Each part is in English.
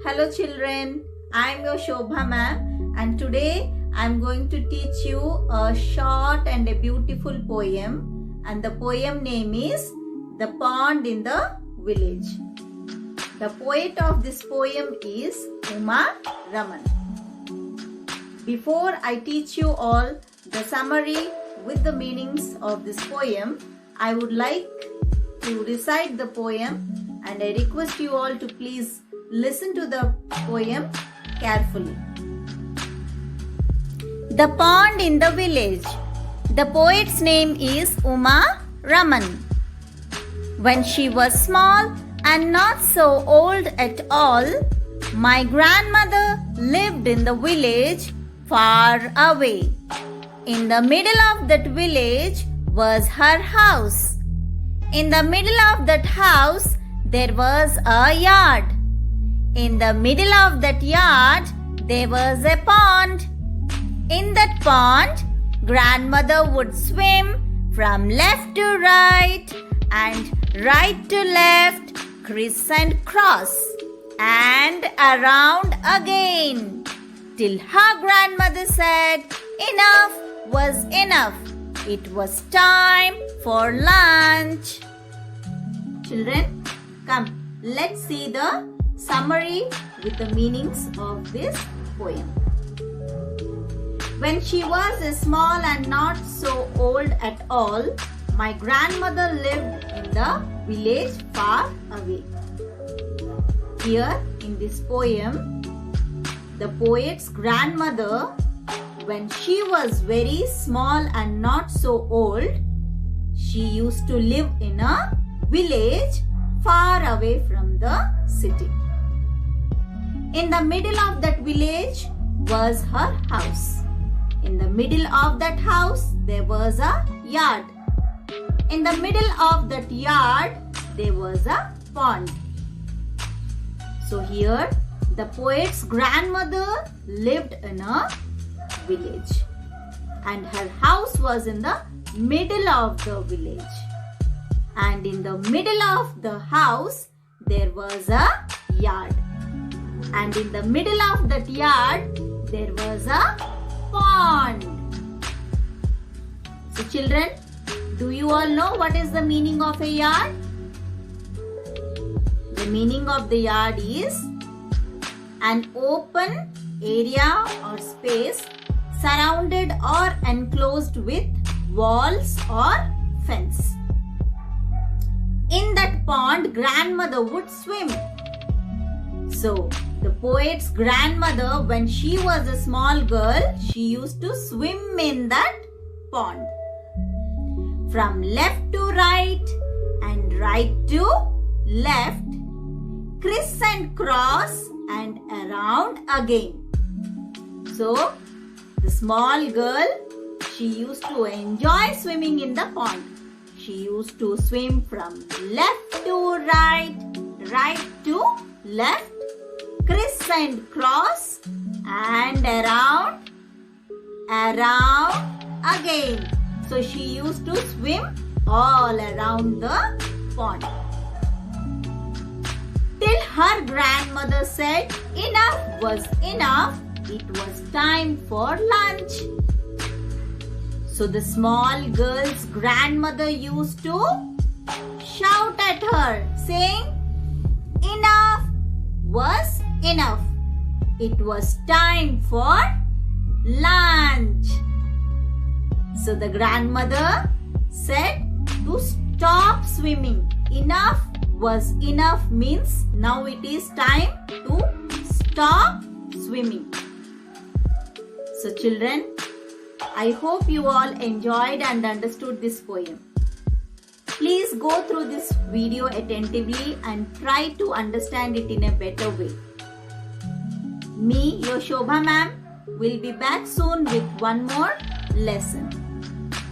Hello children, I am your Shobha ma'am and today I am going to teach you a short and a beautiful poem, and the poem name is The Pond in the Village. The poet of this poem is Uma Raman. Before I teach you all the summary with the meanings of this poem, I would like to recite the poem and I request you all to please listen to the poem carefully. The Pond in the Village. The poet's name is Uma Raman. When she was small and not so old at all, my grandmother lived in the village far away. In the middle of that village was her house. In the middle of that house there was a yard. In the middle of that yard there was a pond. In that pond, grandmother would swim from left to right and right to left, criss and cross, and around again, till her grandmother said enough was enough. It was time for lunch. Children, come, let's see the summary with the meanings of this poem. When she was small and not so old at all, my grandmother lived in the village far away. Here in this poem, the poet's grandmother, when she was very small and not so old, she used to live in a village far away from the city. In the middle of that village was her house. In the middle of that house there was a yard. In the middle of that yard there was a pond. So here the poet's grandmother lived in a village and her house was in the middle of the village. And in the middle of the house there was a yard. And in the middle of that yard there was a pond. So children, do you all know what is the meaning of a yard? The meaning of the yard is an open area or space surrounded or enclosed with walls or fence. In that pond, grandmother would swim. So, the poet's grandmother, when she was a small girl, she used to swim in that pond. From left to right and right to left, criss and cross and around again. So, the small girl, she used to enjoy swimming in the pond. She used to swim from left to right, right to left, criss and cross and around again. So she used to swim all around the pond. Till her grandmother said enough was enough. It was time for lunch. So the small girl's grandmother used to shout at her saying enough was enough. It was time for lunch. So the grandmother said to stop swimming. Enough was enough means now it is time to stop swimming. So children, I hope you all enjoyed and understood this poem. Please go through this video attentively and try to understand it in a better way. Me, your Shobha ma'am, will be back soon with one more lesson.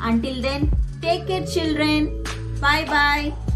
Until then, take care children. Bye bye.